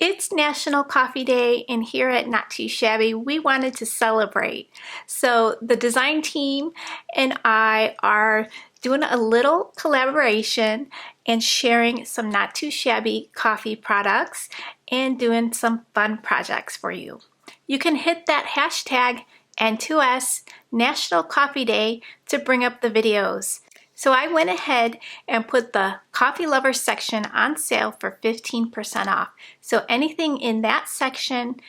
It's National Coffee Day, and here at Not Too Shabby, we wanted to celebrate. So the design team and I are doing a little collaboration and sharing some Not Too Shabby coffee products and doing some fun projects for you. You can hit that hashtag N2S National Coffee Day to bring up the videos. So I went ahead and put the coffee lovers section on sale for 15% off. So anything in that section,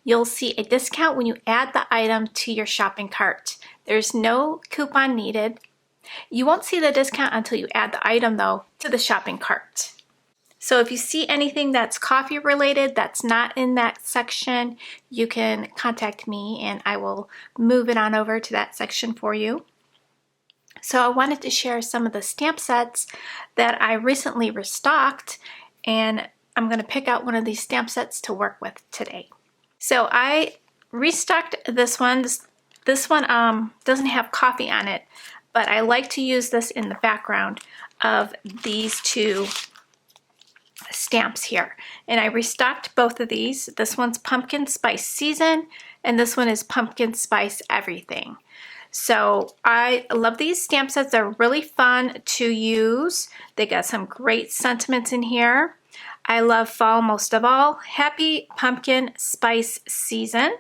you'll see a discount when you add the item to your shopping cart. There's no coupon needed. You won't see the discount until you add the item though to the shopping cart. So if you see anything that's coffee related that's not in that section, you can contact me and I will move it on over to that section for you. So I wanted to share some of the stamp sets that I recently restocked, and I'm going to pick out one of these stamp sets to work with today. So I restocked this one. This one doesn't have coffee on it, but I like to use this in the background of these two stamps here. And I restocked both of these. This one's Pumpkin Spice Season, and this one is Pumpkin Spice Everything. So I love these stamp sets. They're really fun to use. They got some great sentiments in here. I love fall most of all. Happy Pumpkin Spice Season.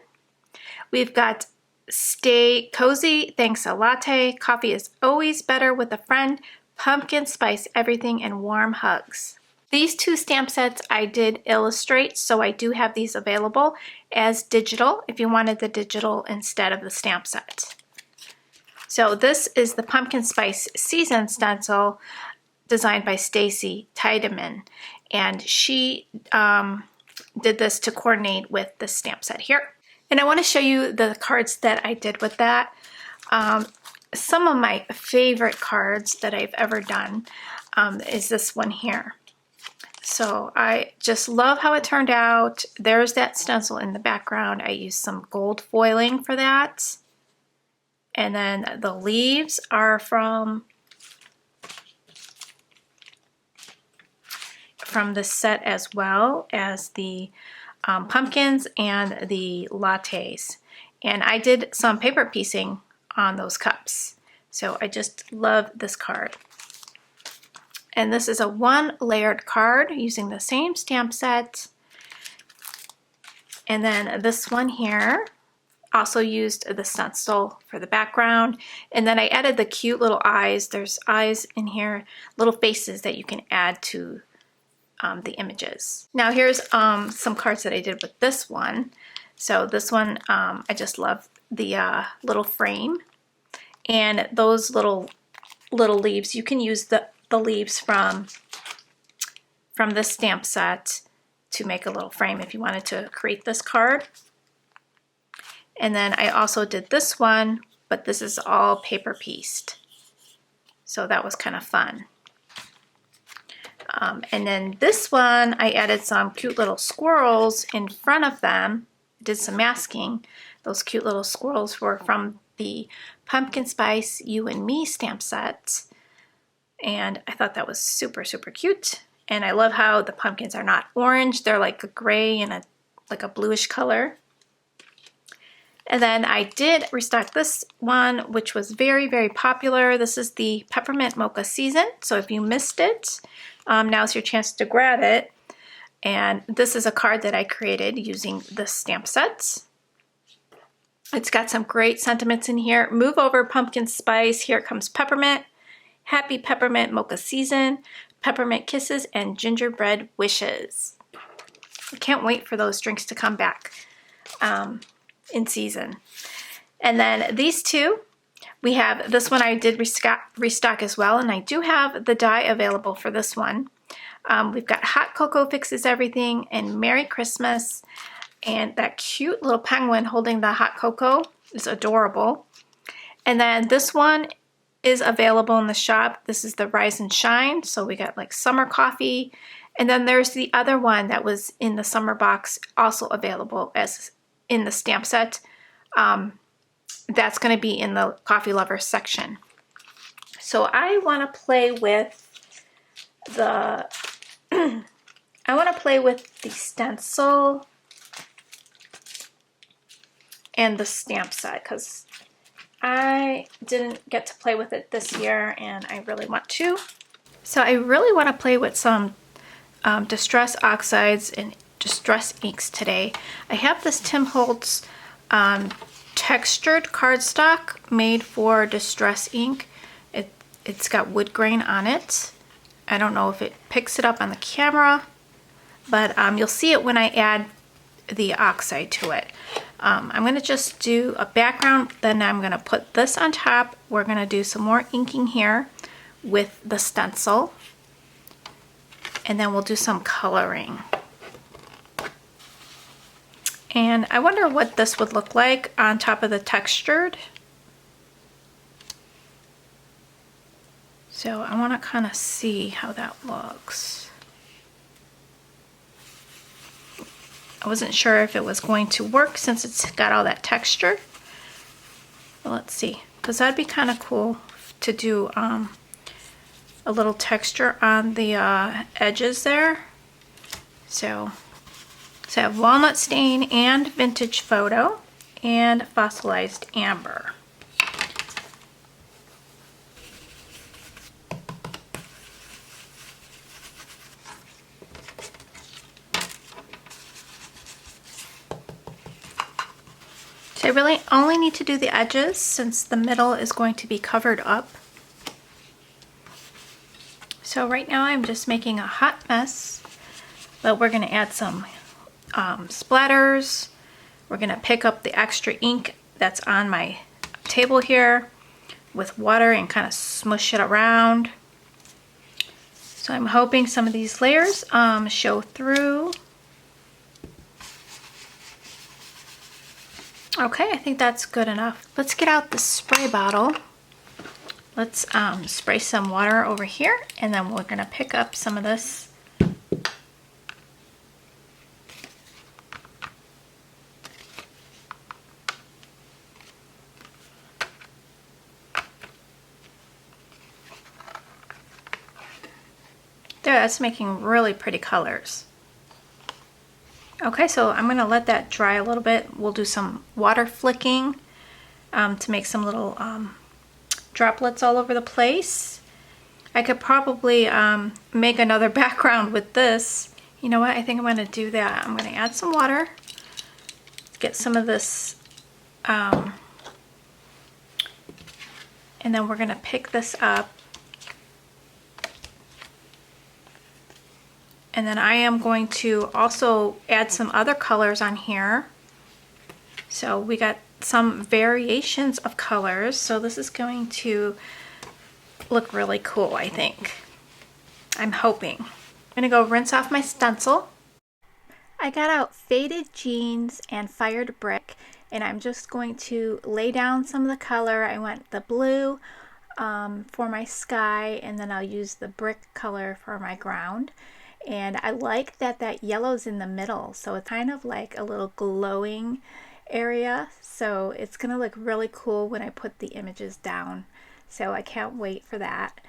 We've got Stay Cozy, Thanks a Latte. Coffee is always better with a friend. Pumpkin Spice Everything, and Warm Hugs. These two stamp sets I did illustrate, so I do have these available as digital if you wanted the digital instead of the stamp set. So this is the Pumpkin Spice Season stencil designed by Stacy Tiedemann, and she did this to coordinate with the stamp set here. And I want to show you the cards that I did with that. Some of my favorite cards that I've ever done is this one here. So I just love how it turned out. There's that stencil in the background. I used some gold foiling for that. And then the leaves are from the set, as well as the pumpkins and the lattes. And I did some paper piecing on those cups. So I just love this card. And this is a one-layered card using the same stamp set. And then this one here also used the stencil for the background. And then I added the cute little eyes. There's eyes in here, little faces that you can add to the images. Now here's some cards that I did with this one. So this one, I just love the little frame. And those little leaves, you can use the leaves from this stamp set to make a little frame if you wanted to create this card. And then I also did this one, but this is all paper pieced. So that was kind of fun. And then this one, I added some cute little squirrels in front of them. Did some masking. Those cute little squirrels were from the Pumpkin Spice You and Me stamp set. And I thought that was super, super cute. And I love how the pumpkins are not orange. They're like a gray and like a bluish color. And then I did restock this one, which was very, very popular. This is the Peppermint Mocha Season. So if you missed it, now's your chance to grab it. And this is a card that I created using the stamp sets. It's got some great sentiments in here. Move over pumpkin spice. Here comes peppermint. Happy Peppermint Mocha Season. Peppermint kisses and gingerbread wishes. I can't wait for those drinks to come back. In season. And then these two, we have this one I did restock as well, and I do have the die available for this one. We've got Hot Cocoa Fixes Everything and Merry Christmas, and that cute little penguin holding the hot cocoa is adorable. And then this one is available in the shop. This is the Rise and Shine, so we got like summer coffee. And then there's the other one that was in the summer box, also available as in the stamp set. That's going to be in the coffee lovers section. So I want to play with the I want to play with the stencil and the stamp set because I didn't get to play with it this year and I really want to. So I really want to play with some Distress Oxides and Distress Inks today. I have this Tim Holtz textured cardstock made for Distress Ink. It's got wood grain on it. I don't know if it picks it up on the camera, but you'll see it when I add the oxide to it. I'm going to just do a background, then I'm going to put this on top. We're going to do some more inking here with the stencil, and then we'll do some coloring. And I wonder what this would look like on top of the textured. So I want to kind of see how that looks. I wasn't sure if it was going to work since it's got all that texture. But let's see, because that'd be kind of cool to do a little texture on the edges there. So I have Walnut Stain and Vintage Photo and Fossilized Amber. So I really only need to do the edges since the middle is going to be covered up. So right now I'm just making a hot mess, but we're going to add some splatters. We're going to pick up the extra ink that's on my table here with water and kind of smush it around. So I'm hoping some of these layers show through. Okay, I think that's good enough. Let's get out the spray bottle. Let's spray some water over here, and then we're going to pick up some of this. There, that's making really pretty colors. Okay, so I'm going to let that dry a little bit. We'll do some water flicking to make some little droplets all over the place. I could probably make another background with this. You know what? I think I'm going to do that. I'm going to add some water, get some of this, and then we're going to pick this up. And then I am going to also add some other colors on here. So we got some variations of colors. So this is going to look really cool, I think. I'm hoping. I'm gonna go rinse off my stencil. I got out Faded Jeans and Fired Brick, and I'm just going to lay down some of the color. I went the blue for my sky, and then I'll use the brick color for my ground. And I like that that yellow's in the middle, so it's kind of like a little glowing area. So it's gonna look really cool when I put the images down. So I can't wait for that.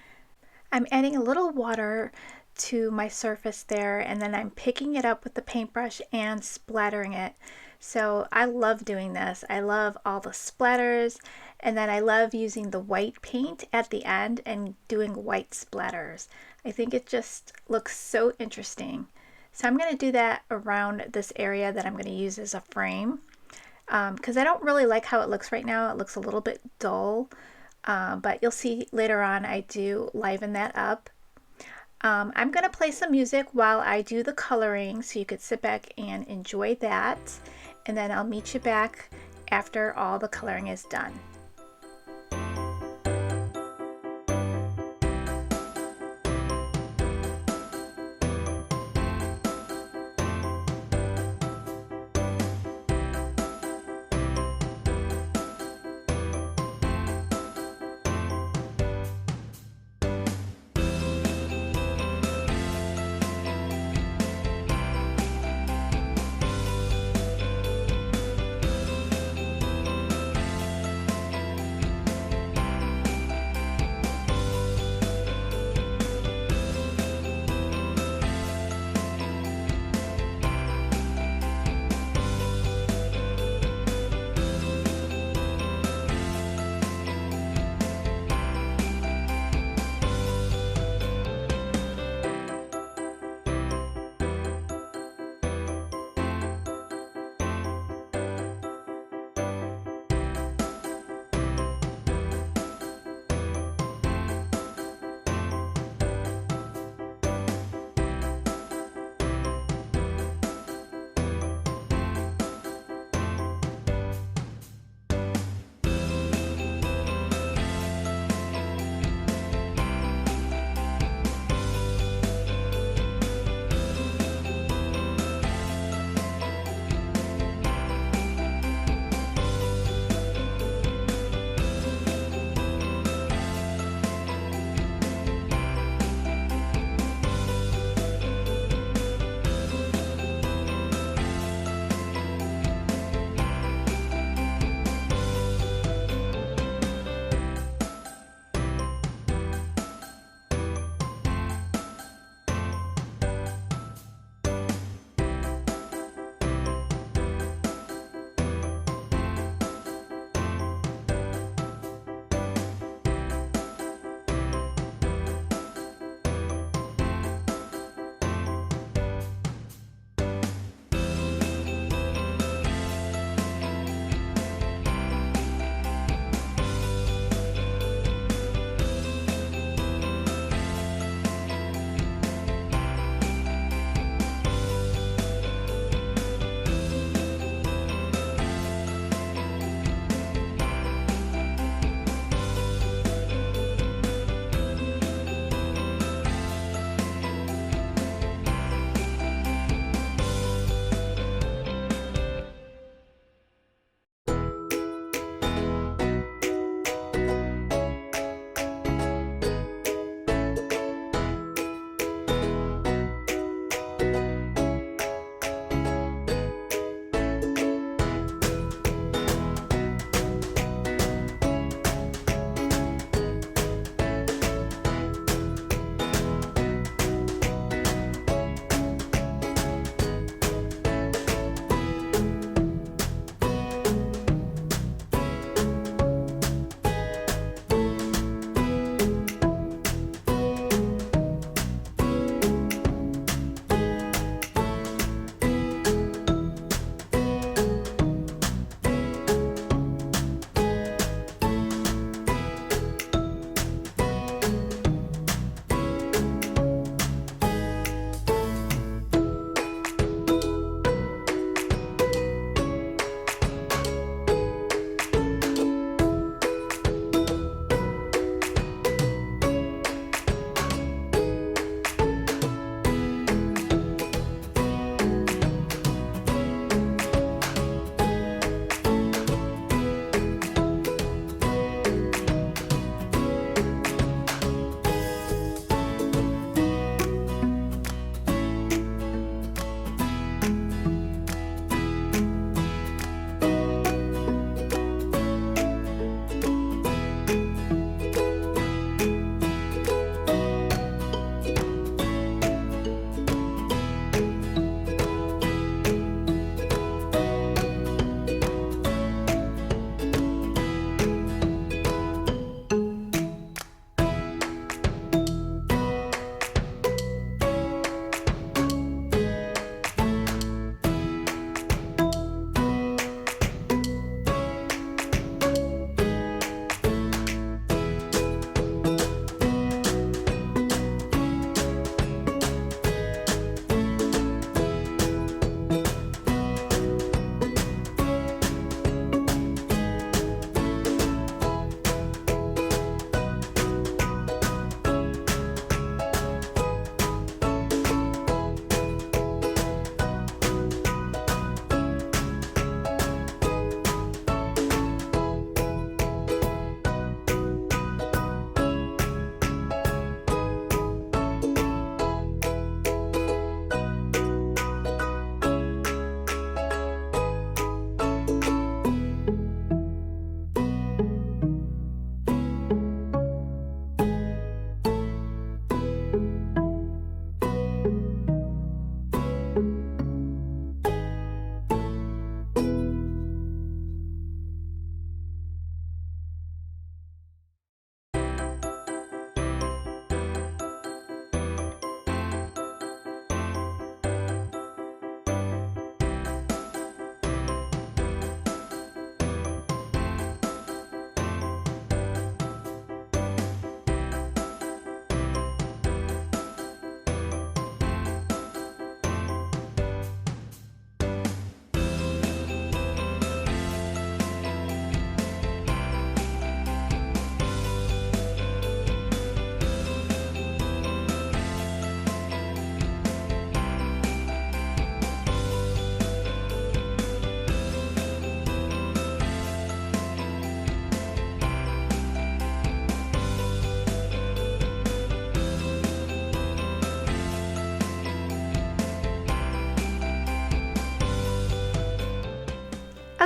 I'm adding a little water to my surface there, and then I'm picking it up with the paintbrush and splattering it. So I love doing this. I love all the splatters, and then I love using the white paint at the end and doing white splatters. I think it just looks so interesting. So I'm going to do that around this area that I'm going to use as a frame because I don't really like how it looks right now. It looks a little bit dull, but you'll see later on I do liven that up. I'm going to play some music while I do the coloring so you could sit back and enjoy that, and then I'll meet you back after all the coloring is done.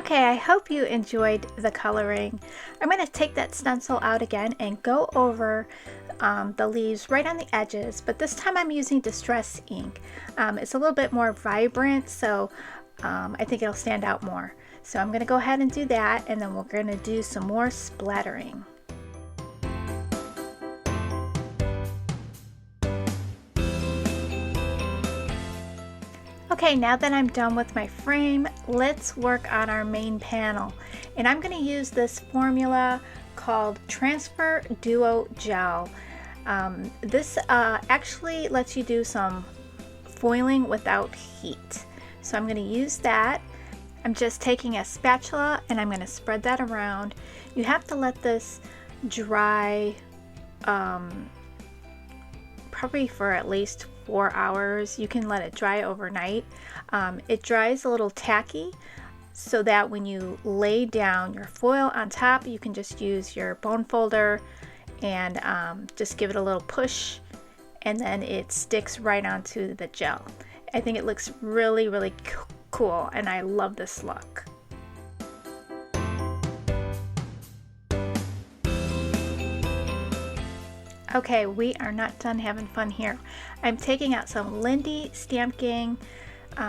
Okay, I hope you enjoyed the coloring. I'm going to take that stencil out again and go over the leaves right on the edges, but this time I'm using Distress ink. It's a little bit more vibrant, so I think it'll stand out more. So I'm going to go ahead and do that, and then we're going to do some more splattering. Okay, now that I'm done with my frame, let's work on our main panel. And I'm going to use this formula called Transfer Duo Gel. This actually lets you do some foiling without heat. So I'm going to use that. I'm just taking a spatula and I'm going to spread that around. You have to let this dry probably for at least 4 hours. You can let it dry overnight. It dries a little tacky, so that when you lay down your foil on top, you can just use your bone folder and just give it a little push, and then it sticks right onto the gel. I think it looks really, really cool, and I love this look. Okay, we are not done having fun here. I'm taking out some Lindy Stamp Gang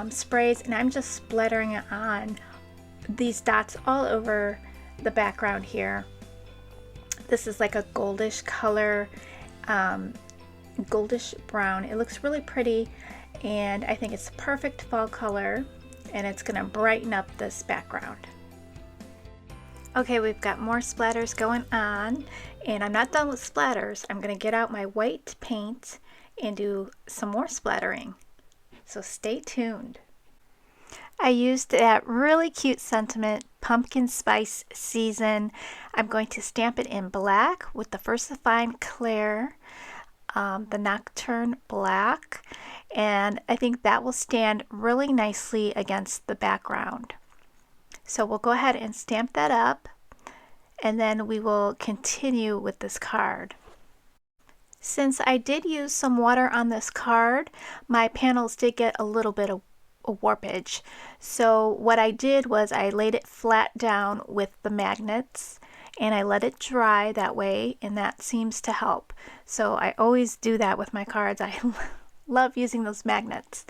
sprays, and I'm just splattering it on these dots all over the background here. This is like a goldish color, goldish brown. It looks really pretty, and I think it's a perfect fall color, and it's gonna brighten up this background. Okay, we've got more splatters going on, and I'm not done with splatters. I'm going to get out my white paint and do some more splattering. So stay tuned. I used that really cute sentiment, Pumpkin Spice Season. I'm going to stamp it in black with the Versifine Claire, the Nocturne Black, and I think that will stand really nicely against the background. So we'll go ahead and stamp that up, and then we will continue with this card. Since I did use some water on this card, my panels did get a little bit of warpage. So what I did was I laid it flat down with the magnets, and I let it dry that way, and that seems to help. So I always do that with my cards. I love using those magnets.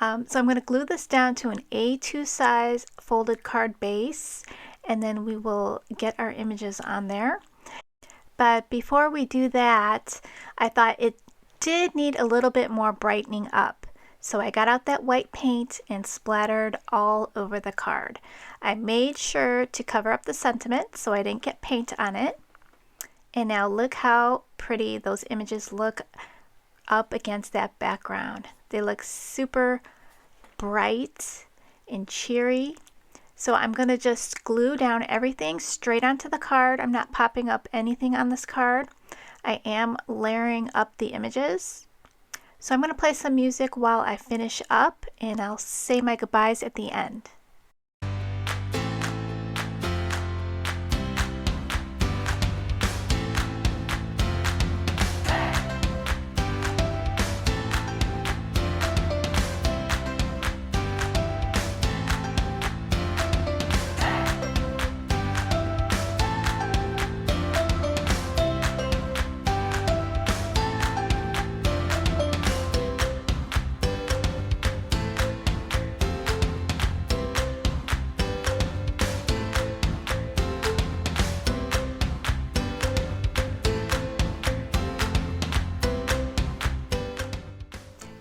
So I'm going to glue this down to an A2 size folded card base, and then we will get our images on there. But before we do that, I thought it did need a little bit more brightening up. So I got out that white paint and splattered all over the card. I made sure to cover up the sentiment so I didn't get paint on it. And now look how pretty those images look up against that background. They look super bright and cheery. So I'm going to just glue down everything straight onto the card. I'm not popping up anything on this card. I am layering up the images. So I'm going to play some music while I finish up, and I'll say my goodbyes at the end.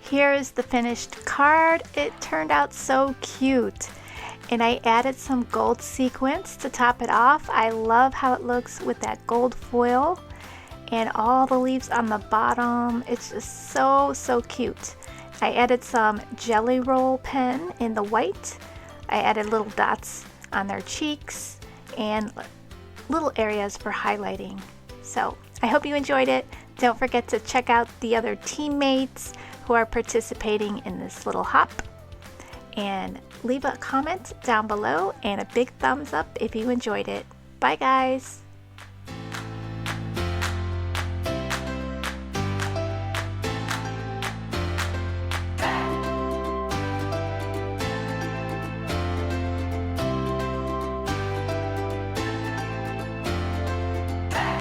Here is the finished card. It turned out so cute. And I added some gold sequins to top it off. I love how it looks with that gold foil and all the leaves on the bottom. It's just so cute. I added some jelly roll pen in the white. I added little dots on their cheeks and little areas for highlighting. So I hope you enjoyed it. Don't forget to check out the other teammates who are participating in this little hop, and leave a comment down below and a big thumbs up if you enjoyed it. Bye guys!